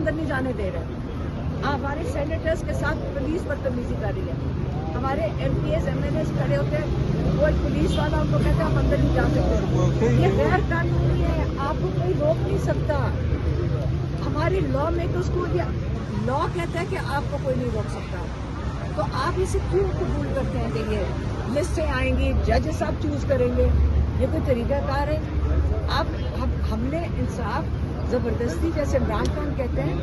اندر نہیں جانے دے رہے. ہمارے سینیٹرز کے ساتھ پولیس بدتمیزی کر رہی ہے. ہمارے MPs MLAs کھڑے ہوتے ہیں, وہ ایک پولیس والا ان کو کہتے ہیں آپ اندر نہیں جا سکتے. یہ غیر قانونی ہے, آپ کو کوئی روک نہیں سکتا. ہماری لا میکرز کو یہ لا کہتا ہے کہ آپ کو کوئی نہیں روک سکتا. تو آپ اسے کیوں قبول کرتے ہیں کہ یہ لسٹیں آئیں گی, جج صاحب چوز کریں گے؟ یہ کوئی طریقہ کار ہے؟ ہم نے انصاف زبردستی, جیسے عمران خان کہتے ہیں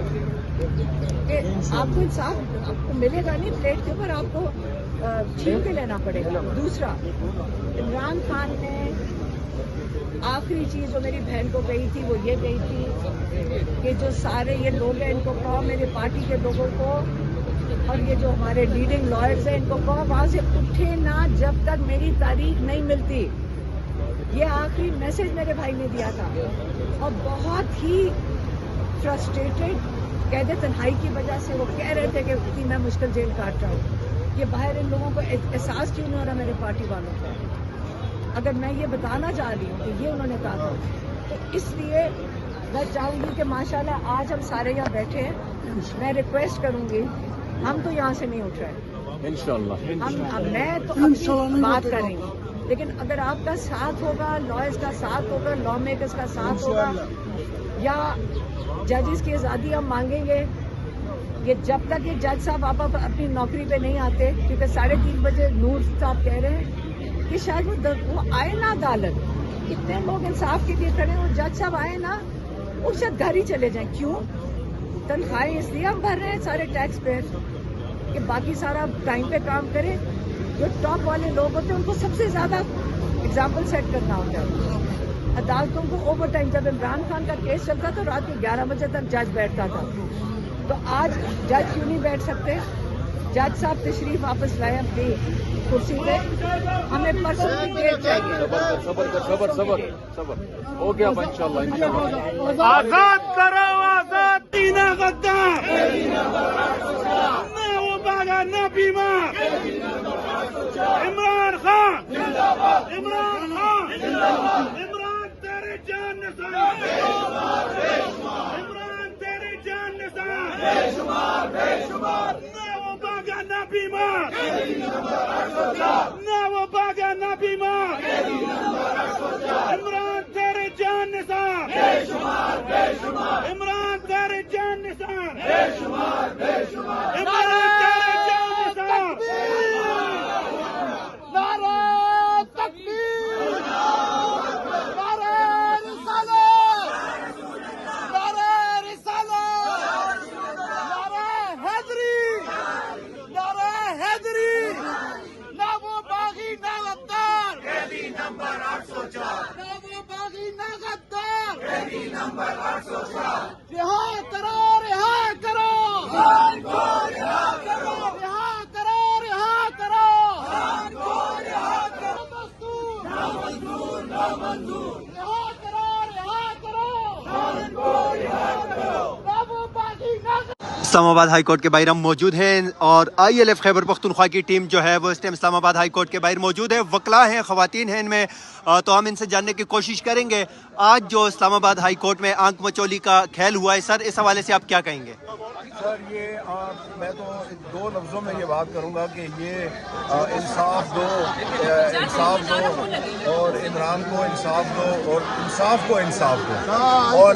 کہ آپ کو انصاف آپ کو ملے گا نہیں پلیٹ کے اوپر, آپ کو چھین کے لینا پڑے گا. دوسرا, عمران خان نے آخری چیز جو میری بہن کو کہی تھی وہ یہ کہی تھی کہ جو سارے یہ لوگ ہیں ان کو کہو, میری پارٹی کے لوگوں کو اور یہ جو ہمارے لیڈنگ لائرز ہیں ان کو کہو وہاں سے اٹھے نہ جب تک میری تاریخ نہیں ملتی. یہ آخری میسج میرے بھائی نے دیا تھا, اور بہت ہی فرسٹریٹڈ قید تنہائی کی وجہ سے وہ کہہ رہے تھے کہ اتنی میں مشکل جیل کاٹ رہا ہوں. یہ باہر ان لوگوں کو احساس کیوں نہیں ہو رہا میرے پارٹی والوں کو؟ اگر میں یہ بتانا چاہ رہی ہوں کہ یہ انہوں نے کہا تھا, تو اس لیے میں چاہوں گی کہ ماشاءاللہ آج ہم سارے یہاں بیٹھے ہیں. میں ریکویسٹ کروں گی, ہم تو یہاں سے نہیں اٹھ رہے انشاءاللہ. میں تو اپنی بات کریں گی, لیکن اگر آپ کا ساتھ ہوگا, لائرز کا ساتھ ہوگا, لا میکرز کا ساتھ ہوگا, یا ججز کی آزادی ہم مانگیں گے. یہ جب تک یہ جج صاحب آپ اپنی نوکری پہ نہیں آتے, کیونکہ 3:30 بجے نور صاحب کہہ رہے ہیں کہ شاید وہ آئے نا عدالت. کتنے لوگ انصاف کے لیے کھڑے ہیں, وہ جج صاحب آئے نا, وہ شاید گھر ہی چلے جائیں. کیوں؟ تنخواہیں اس لیے ہم بھر رہے ہیں سارے ٹیکس پیئر کہ باقی سارا ٹائم پہ کام کرے. جو ٹاپ والے لوگ ہوتے ہیں ان کو سب سے زیادہ اگزامپل سیٹ کرنا ہوتا ہے. عدالتوں کو اوور ٹائم, جب عمران خان کا کیس چلتا تو رات کے 11 بجے تک جج بیٹھتا تھا, تو آج جج کیوں نہیں بیٹھ سکتے؟ جج صاحب تشریف واپس لائے اپنی کرسی پہ, ہمیں پرسوں کی ڈیٹ چاہیے. صبر ہو گیا انشاءاللہ. آزاد کرو, آزاد دینا غدار, نہ وہ باغا نہ بیمار. عمران خان عمران خان عمران تیری جان نثار, عمران تیری جان نثار. نہ وہ باغا نہ بیمار, نہ وہ باغا نہ بیمار. عمران تیری جان نثار, عمران تیری جان نثار, عمران تیری جان نثار. اسلام آباد ہائی کورٹ کے باہر ہم موجود ہیں, اور I L F Khyber Pakhtunkhwa کی ٹیم جو ہے وہ اس ٹائم اسلام آباد ہائی کورٹ کے باہر موجود ہے. وکلا ہیں, خواتین ہیں ان میں, تو ہم ان سے جاننے کی کوشش کریں گے آج جو اسلام آباد ہائی کورٹ میں آنکھ مچولی کا کھیل ہوا ہے. سر, اس حوالے سے آپ کیا کہیں گے؟ سر, یہ میں تو 2 لفظوں میں یہ بات کروں گا کہ یہ انصاف دو, انصاف دو, اور عمران کو انصاف دو, اور انصاف کو انصاف دو, اور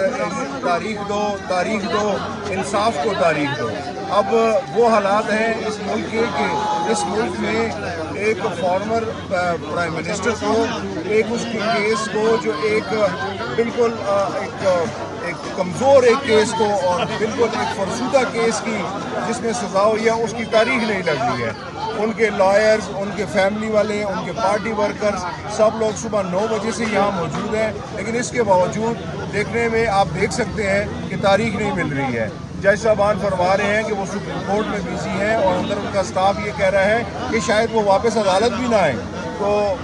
تاریخ دو, تاریخ دو, انصاف کو تاریخ دو. اب وہ حالات ہیں اس ملک کے کہ اس ملک میں ایک فارمر پرائم منسٹر کو, ایک اس کے کیس کو جو ایک بالکل ایک کمزور ایک کیس کو, اور بالکل ایک فرسودہ کیس کی جس میں سزا ہوئی ہے, اس کی تاریخ نہیں لگ رہی ہے. ان کے لائرز, ان کے فیملی والے, ان کے پارٹی ورکرز سب لوگ صبح 9 بجے سے یہاں موجود ہیں, لیکن اس کے باوجود دیکھنے میں آپ دیکھ سکتے ہیں کہ تاریخ نہیں مل رہی ہے. جج صاحبان فرما رہے ہیں کہ وہ سپریم کورٹ میں بزی ہیں, اور اندر ان کا سٹاف یہ کہہ رہا ہے کہ شاید وہ واپس عدالت بھی نہ آئیں. تو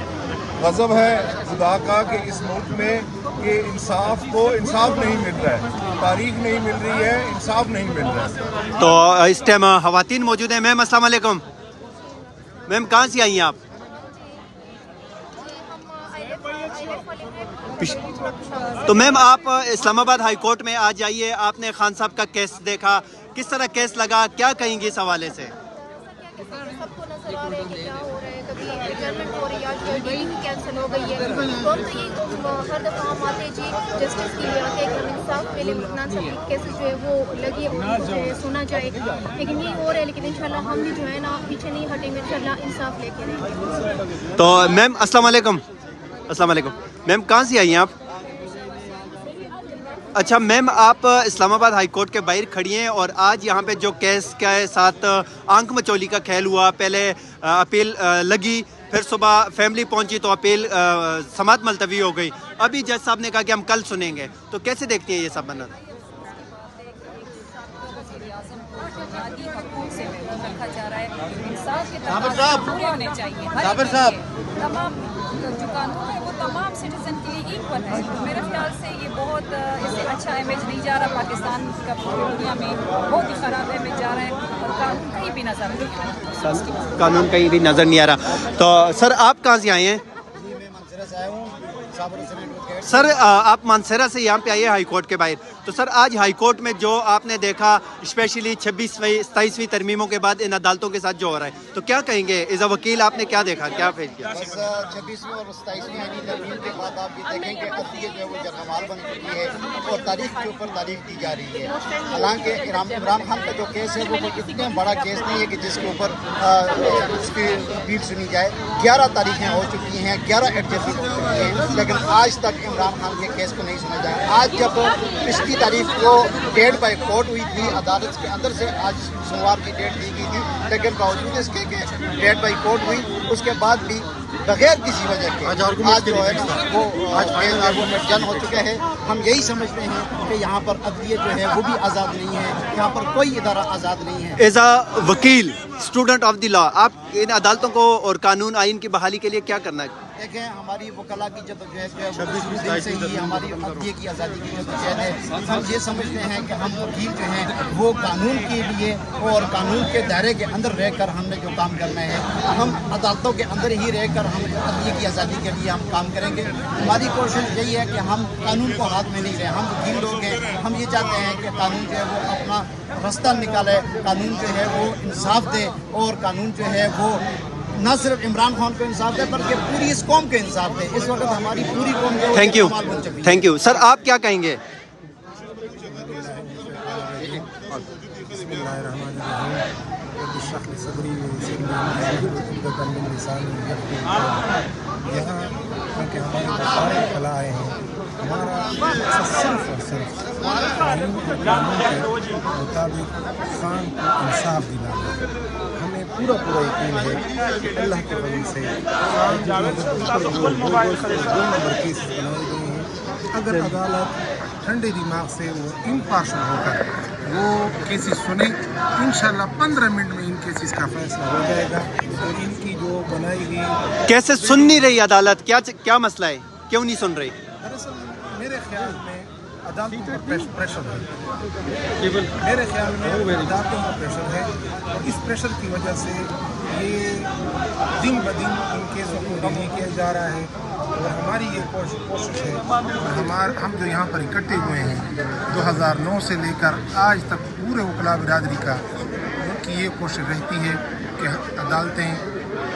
غضب ہے خدا کا کہ اس ملک میں کہ انصاف کو انصاف نہیں مل رہا ہے, تاریخ نہیں مل رہی ہے, انصاف نہیں مل رہا ہے. تو اس ٹائم خواتین موجود ہیں. میم السلام علیکم. میم کہاں سے آئی ہیں آپ؟ तो मैम आप इस्लामाबाद हाई कोर्ट में आज आइए, आपने खान साहब का केस देखा, किस तरह केस लगा, क्या कहेंगे इस हवाले से? सबको नजर आ रहा है कि क्या हो रहा है, कभी रिटायरमेंट हो रही है, आज डीलिंग कैंसिल हो गई है। तो हम तो यही तो हर दफ़ा हम आते जी जस्टिस के लिए आते हैं कि हम इंसाफ मिले, मुल्तान साहब के केसेस जो है वो लगे उनको जो है सुना जाए, लेकिन ये हो रहा है। लेकिन इंशाल्लाह हम भी जो है ना पीछे नहीं हटेंगे, इंशाल्लाह इंसाफ लेके रहेंगे। तो मैम अस्सलाम वालेकुम। अस्सलाम वालेकुम मैम, कहाँ से आई हैं आप? अच्छा मैम, आप इस्लामाबाद हाई कोर्ट के बाहर खड़ी हैं और आज यहाँ पे जो केस के साथ आंख मचौली का खेल हुआ, पहले अपील लगी, फिर सुबह फैमिली पहुंची तो अपील समात मुलतवी हो गई, अभी जज साहब ने कहा कि हम कल सुनेंगे, तो कैसे देखती हैं ये सब बनना? साबिर साहब, तमाम जो कानून है वो तमाम सिटीजन के लिए इक्वल है। तो मेरे ख्याल से ये बहुत इससे अच्छा इमेज नहीं जा रहा, पाकिस्तान का पूरी दुनिया में बहुत ही ख़राब इमेज जा रहा है और कानून कहीं भी नजर नहीं आ रहा। कानून कहीं भी नज़र नहीं आ रहा। तो सर आप कहाँ से आए हैं? सर आप मानसरा से यहाँ पे आइए हाई कोर्ट के बाहर। तो सर आज हाई कोर्ट में जो आपने देखा, स्पेशली 26वीं 27वीं तरमीमों के बाद इन अदालतों के साथ जो हो रहा है, तो क्या कहेंगे एज अ वकील, आपने क्या देखा, क्या फेस किया? बस 26वीं और 27वीं यानी तरमीम के बाद आप ये देखें कि अदलिया जो है वो जगमाल बन चुकी है और तारीख के ऊपर तारीख दी जा रही है। हालांकि इमरान खान का जो केस है वो कोई इतना बड़ा केस नहीं है कि जिसके ऊपर उसकी अपील सुनी जाए। 11 तारीखें हो चुकी हैं, 11 एडजमेंट हो चुकी हैं, लेकिन आज तक इमरान खान के केस को नहीं सुना जाए। आज जब पिछली तारीख को डेट बाय कोर्ट हुई थी, अदालत के अंदर से आज सोमवार की डेट दी गई थी, लेकिन बावजूद इसके कि डेट बाय कोर्ट हुई, उसके बाद भी बगैर किसी वजह के आज जो है वो जन हो चुका है। हम यही समझते हैं कि यहाँ पर अदलिया जो है वो भी आज़ाद नहीं है, यहाँ पर कोई इदारा आज़ाद नहीं है। एज अ वकील, स्टूडेंट ऑफ द लॉ, आप इन अदालतों को और कानून आइन की बहाली के लिए क्या करना है? देखें, हमारी वकला की जद्दोजहद जो है वो दिन से ही हमारी अदलिया की आज़ादी की जद्दोजहद है। हम ये समझते हैं कि हम वकील जो हैं वो कानून के लिए और कानून के दायरे के अंदर रहकर हमने जो काम करना है, हम अदालतों के अंदर ही रहकर हम अदलिया की आज़ादी के लिए हम काम करेंगे। हमारी कोशिश यही है कि हम कानून को हाथ में नहीं लें, हम वकील लोग हैं, हम ये चाहते हैं कि कानून जो है वो अपना रास्ता निकाले, कानून जो है वो इंसाफ दे और कानून जो है वो न सिर्फ इमरान खान को इंसाफ दे बल्कि पूरी इस कौम को इंसाफ दे। इस वक्त हमारी पूरी कौम जो thank you, thank you. Sir आप क्या कहेंगे? यहाँ क्योंकि हमारे सारे कला आए हैं, हमारा सिर्फ और सिर्फ कानून के मुताबिक खान को इंसाफ दिलाना। हमें पूरा यकीन है कि अल्लाह के वजह से खान दो नंबर केस बनाए गए हैं। अगर अदालत ठंडे दिमाग से वो इम्पार्शल होकर वो केसेस सुने, इंशाल्लाह 15 मिनट में इन केसेस का फैसला हो जाएगा। तो इनकी जो बनाई गई कैसे सुन नहीं रही अदालत, क्या मसला है, क्यों नहीं सुन रही? दरअसल मेरे ख्याल में अदालतों पर प्रेशर है, मेरे ख्याल में अदालतों का प्रेशर है और इस प्रेशर की वजह से ये दिन ब दिन इन केसों को डिले किया जा रहा है। और हमारी ये कोशिश है, हम जो यहाँ पर इकट्ठे हुए हैं 2009 से लेकर आज तक पूरे वकला बिरादरी का उनकी ये कोशिश रहती है कि अदालतें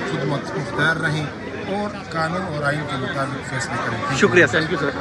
खुद मुख्तार रहें और कानून और आइन के मुताबिक फैसले करें। शुक्रिया, थैंक यू सर।